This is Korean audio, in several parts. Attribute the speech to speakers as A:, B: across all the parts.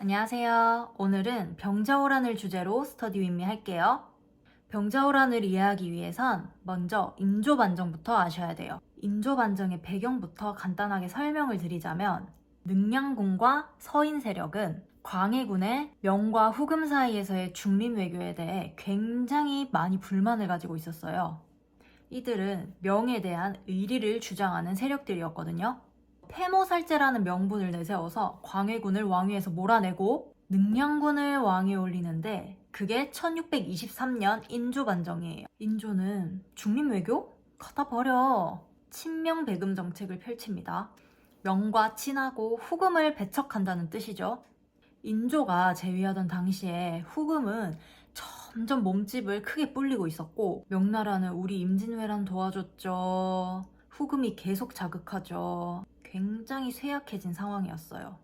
A: 안녕하세요. 오늘은 병자호란을 주제로 스터디 윗미 할게요. 병자호란을 이해하기 위해선 먼저 인조반정부터 아셔야 돼요. 인조반정의 배경부터 간단하게 설명을 드리자면 능량군과 서인 세력은 광해군의 명과 후금 사이에서의 중림 외교에 대해 굉장히 많이 불만을 가지고 있었어요. 이들은 명에 대한 의리를 주장하는 세력들이었거든요. 폐모살제라는 명분을 내세워서 광해군을 왕위에서 몰아내고 능량군을 왕위에 올리는데 그게 1623년 인조반정이에요. 인조는 중림외교? 갖다 버려. 친명배금 정책을 펼칩니다. 명과 친하고 후금을 배척한다는 뜻이죠. 인조가 재위하던 당시에 후금은 점점 몸집을 크게 불리고 있었고 명나라는 우리 임진왜란 도와줬죠. 후금이 계속 자극하죠. 굉장히 쇠약해진 상황이었어요.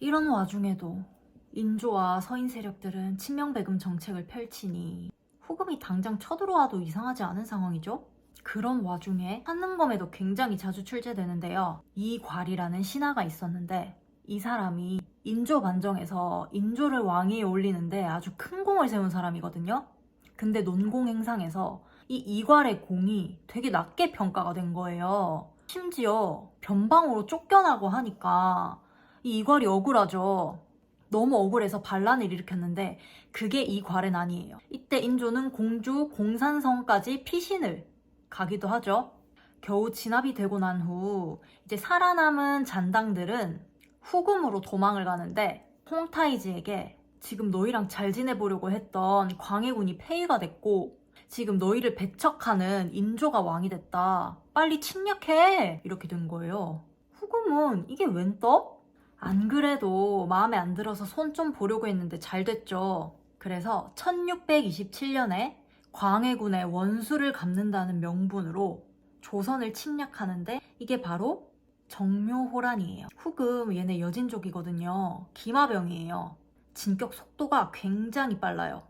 A: 이런 와중에도 인조와 서인 세력들은 친명배금 정책을 펼치니 후금이 당장 쳐들어와도 이상하지 않은 상황이죠. 그런 와중에 한능검에도 굉장히 자주 출제되는데요. 이괄이라는 신하가 있었는데 이 사람이 인조 반정에서 인조를 왕위에 올리는데 아주 큰 공을 세운 사람이거든요. 근데 논공행상에서 이 이괄의 공이 되게 낮게 평가가 된 거예요. 심지어 변방으로 쫓겨나고 하니까 이 이괄이 억울하죠. 너무 억울해서 반란을 일으켰는데 그게 이괄은 아니에요. 이때 인조는 공주 공산성까지 피신을 가기도 하죠. 겨우 진압이 되고 난 후 이제 살아남은 잔당들은 후금으로 도망을 가는데 홍타이지에게 지금 너희랑 잘 지내보려고 했던 광해군이 폐위가 됐고 지금 너희를 배척하는 인조가 왕이 됐다. 빨리 침략해! 이렇게 된 거예요. 후금은 이게 웬 떡? 안 그래도 마음에 안 들어서 손 좀 보려고 했는데 잘 됐죠. 그래서 1627년에 광해군의 원수를 갚는다는 명분으로 조선을 침략하는데 이게 바로 정묘호란이에요. 후금 얘네 여진족이거든요. 기마병이에요. 진격 속도가 굉장히 빨라요.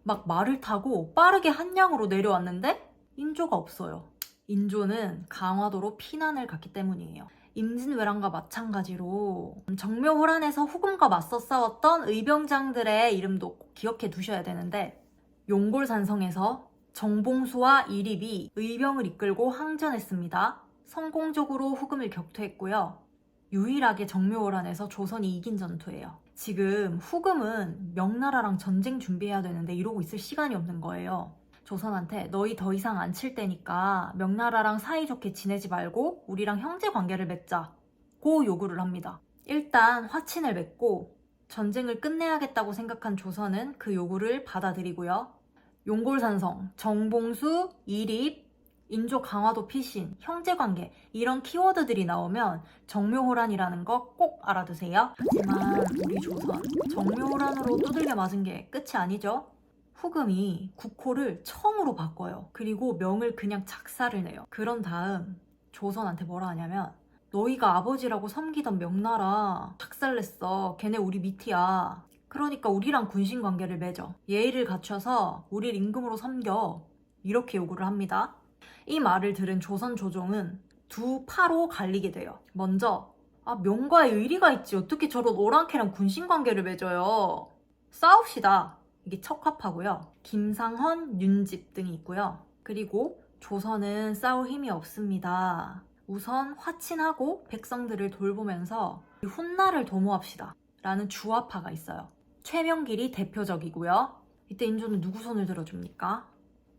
A: 막 말을 타고 빠르게 한양으로 내려왔는데 인조가 없어요. 인조는 강화도로 피난을 갔기 때문이에요. 임진왜란과 마찬가지로 정묘호란에서 후금과 맞서 싸웠던 의병장들의 이름도 꼭 기억해 두셔야 되는데 용골산성에서 정봉수와 이립이 의병을 이끌고 항전했습니다. 성공적으로 후금을 격퇴했고요. 유일하게 정묘호란에서 조선이 이긴 전투예요. 지금 후금은 명나라랑 전쟁 준비해야 되는데 이러고 있을 시간이 없는 거예요. 조선한테 너희 더 이상 안 칠 테니까 명나라랑 사이좋게 지내지 말고 우리랑 형제 관계를 맺자고 요구를 합니다. 일단 화친을 맺고 전쟁을 끝내야겠다고 생각한 조선은 그 요구를 받아들이고요. 용골산성, 정봉수, 이립, 인조 강화도 피신, 형제관계 이런 키워드들이 나오면 정묘호란이라는 거 꼭 알아두세요. 하지만 우리 조선 정묘호란으로 두들겨 맞은 게 끝이 아니죠. 후금이 국호를 처음으로 바꿔요. 그리고 명을 그냥 작사를 내요. 그런 다음 조선한테 뭐라 하냐면 너희가 아버지라고 섬기던 명나라 작살냈어. 걔네 우리 밑이야. 그러니까 우리랑 군신관계를 맺어. 예의를 갖춰서 우릴 임금으로 섬겨. 이렇게 요구를 합니다. 이 말을 들은 조선 조정은 두 파로 갈리게 돼요. 먼저 명과에 의리가 있지 어떻게 저런 오랑캐랑 군신관계를 맺어요. 싸웁시다. 이게 척합하고요. 김상헌, 윤집 등이 있고요. 그리고 조선은 싸울 힘이 없습니다. 우선 화친하고 백성들을 돌보면서 훗날을 도모합시다. 라는 주화파가 있어요. 최명길이 대표적이고요. 이때 인조는 누구 손을 들어줍니까?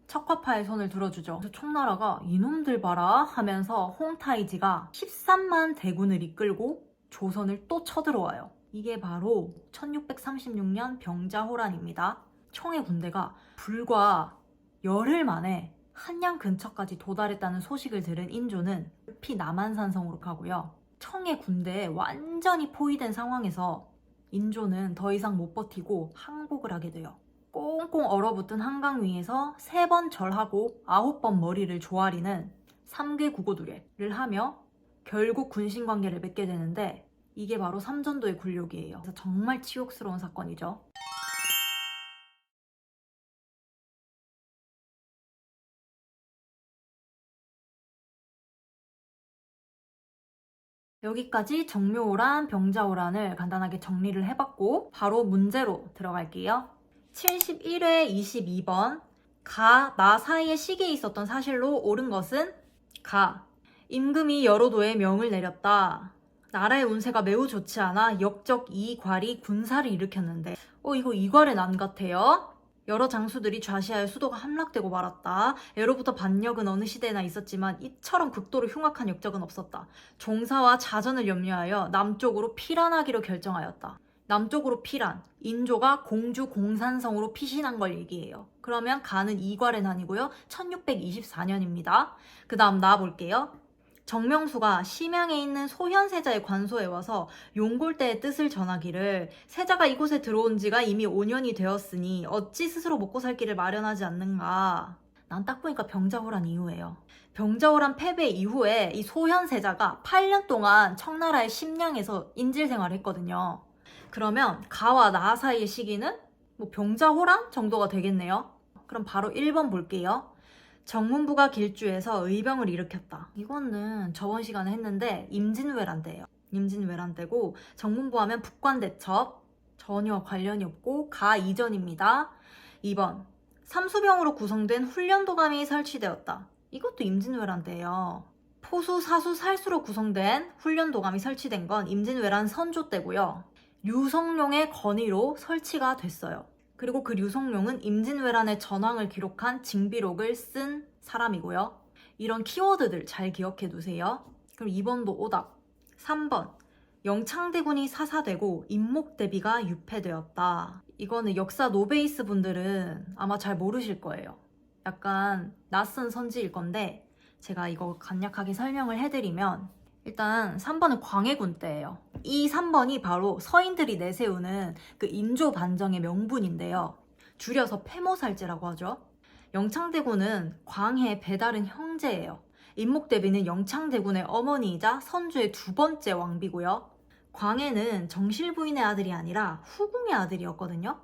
A: 척화파의 손을 들어주죠. 그래서 총나라가 이놈들 봐라 하면서 홍타이지가 13만 대군을 이끌고 조선을 또 쳐들어와요. 이게 바로 1636년 병자호란입니다. 청의 군대가 불과 열흘 만에 한양 근처까지 도달했다는 소식을 들은 인조는 급히 남한산성으로 가고요. 청의 군대에 완전히 포위된 상황에서 인조는 더 이상 못 버티고 항복을 하게 돼요. 꽁꽁 얼어붙은 한강 위에서 3번 절하고 9번 머리를 조아리는 삼괴구고두례를 하며 결국 군신관계를 맺게 되는데 이게 바로 삼전도의 굴욕이에요. 그래서 정말 치욕스러운 사건이죠. 여기까지 정묘오란, 병자오란을 간단하게 정리를 해봤고 바로 문제로 들어갈게요. 71회 22번 가, 나 사이의 시기에 있었던 사실로 옳은 것은 가. 임금이 여러 도에 명을 내렸다. 나라의 운세가 매우 좋지 않아 역적 이괄이 군사를 일으켰는데 이거 이괄의 난 같아요. 여러 장수들이 좌시하여 수도가 함락되고 말았다. 예로부터 반역은 어느 시대나 있었지만 이처럼 극도로 흉악한 역적은 없었다. 종사와 자전을 염려하여 남쪽으로 피란하기로 결정하였다. 남쪽으로 피란, 인조가 공주 공산성으로 피신한 걸 얘기해요. 그러면 가는 이괄의 난이고요. 1624년입니다. 그 다음 나와볼게요. 정명수가 심양에 있는 소현세자의 관소에 와서 용골대의 뜻을 전하기를 세자가 이곳에 들어온 지가 이미 5년이 되었으니 어찌 스스로 먹고 살 길을 마련하지 않는가. 난 딱 보니까 병자호란 이후예요. 병자호란 패배 이후에 이 소현세자가 8년 동안 청나라의 심양에서 인질 생활을 했거든요. 그러면 가와 나 사이의 시기는 병자호란 정도가 되겠네요. 그럼 바로 1번 볼게요. 정문부가 길주에서 의병을 일으켰다. 이거는 저번 시간에 했는데 임진왜란대예요. 임진왜란대고 정문부 하면 북관대첩, 전혀 관련이 없고 가 이전입니다. 2번 삼수병으로 구성된 훈련도감이 설치되었다. 이것도 임진왜란대예요. 포수, 사수, 살수로 구성된 훈련도감이 설치된 건 임진왜란 선조 때고요. 류성룡의 건의로 설치가 됐어요. 그리고 그 류성룡은 임진왜란의 전황을 기록한 징비록을 쓴 사람이고요. 이런 키워드들 잘 기억해 두세요. 그럼 2번도 오답. 3번 영창대군이 사사되고 임목대비가 유폐되었다. 이거는 역사 노베이스 분들은 아마 잘 모르실 거예요. 약간 낯선 선지일 건데 제가 이거 간략하게 설명을 해드리면 일단 3번은 광해군 때예요. 이 3번이 바로 서인들이 내세우는 그 인조 반정의 명분인데요. 줄여서 패모살제라고 하죠. 영창대군은 광해 배다른 형제예요. 임목대비는 영창대군의 어머니이자 선조의 두 번째 왕비고요. 광해는 정실 부인의 아들이 아니라 후궁의 아들이었거든요.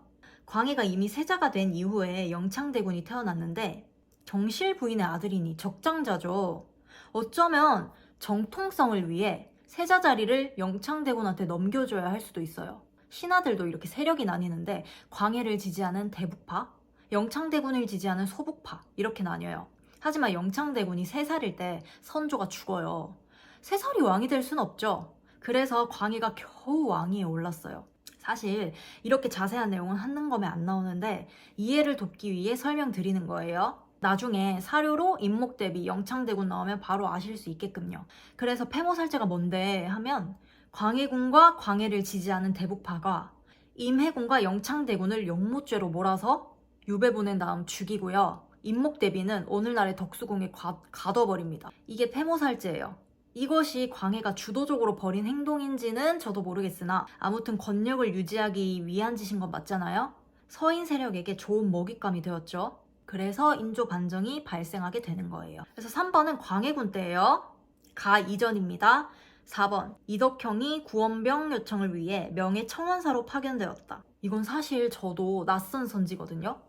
A: 광해가 이미 세자가 된 이후에 영창대군이 태어났는데 정실 부인의 아들이니 적장자죠. 어쩌면 정통성을 위해 세자 자리를 영창대군한테 넘겨줘야 할 수도 있어요. 신하들도 이렇게 세력이 나뉘는데 광해를 지지하는 대북파, 영창대군을 지지하는 소북파 이렇게 나뉘어요. 하지만 영창대군이 3살일 때 선조가 죽어요. 3살이 왕이 될 순 없죠. 그래서 광해가 겨우 왕위에 올랐어요. 사실 이렇게 자세한 내용은 한능검에 안 나오는데 이해를 돕기 위해 설명드리는 거예요. 나중에 사료로 임목대비, 영창대군 나오면 바로 아실 수 있게끔요. 그래서 패모살제가 뭔데 하면 광해군과 광해를 지지하는 대북파가 임해군과 영창대군을 영모죄로 몰아서 유배 보낸 다음 죽이고요. 임목대비는 오늘날의 덕수궁에 가둬버립니다. 이게 패모살제예요. 이것이 광해가 주도적으로 벌인 행동인지는 저도 모르겠으나 아무튼 권력을 유지하기 위한 짓인 건 맞잖아요. 서인 세력에게 좋은 먹잇감이 되었죠. 그래서 인조 반정이 발생하게 되는 거예요. 그래서 3번은 광해군 때예요. 가 이전입니다. 4번 이덕형이 구원병 요청을 위해 명예 청원사로 파견되었다. 이건 사실 저도 낯선 선지거든요.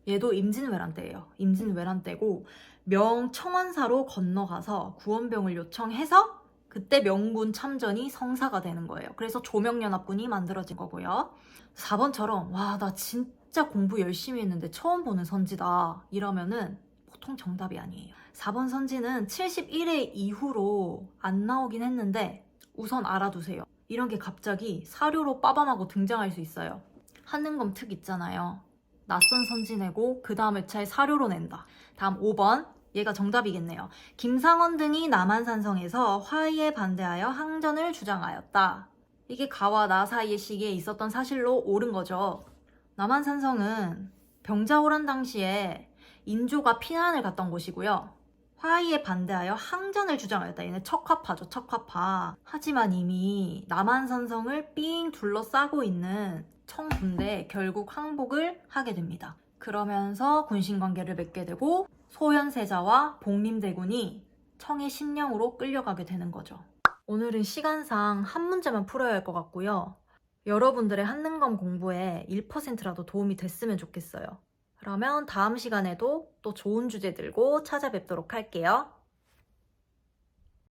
A: 얘도 임진왜란 때예요. 임진왜란 때고 명청원사로 건너가서 구원병을 요청해서 그때 명군 참전이 성사가 되는 거예요. 그래서 조명연합군이 만들어진 거고요. 4번처럼 와, 나 진짜 공부 열심히 했는데 처음 보는 선지다 이러면은 보통 정답이 아니에요. 4번 선지는 71회 이후로 안 나오긴 했는데 우선 알아두세요. 이런 게 갑자기 사료로 빠밤하고 등장할 수 있어요. 한능검 특 있잖아요. 낯선 선지 내고 그 다음 회차에 사료로 낸다. 다음 5번. 얘가 정답이겠네요. 김상원 등이 남한산성에서 화의에 반대하여 항전을 주장하였다. 이게 가와 나 사이의 시기에 있었던 사실로 옳은 거죠. 남한산성은 병자호란 당시에 인조가 피난을 갔던 곳이고요. 화의에 반대하여 항전을 주장하였다. 얘네 척화파죠, 척화파. 하지만 이미 남한산성을 삥 둘러싸고 있는 청군대에 결국 항복을 하게 됩니다. 그러면서 군신관계를 맺게 되고 소현세자와 복림대군이 청의 신령으로 끌려가게 되는 거죠. 오늘은 시간상 한 문제만 풀어야 할 것 같고요. 여러분들의 한능검 공부에 1%라도 도움이 됐으면 좋겠어요. 그러면 다음 시간에도 또 좋은 주제 들고 찾아뵙도록 할게요.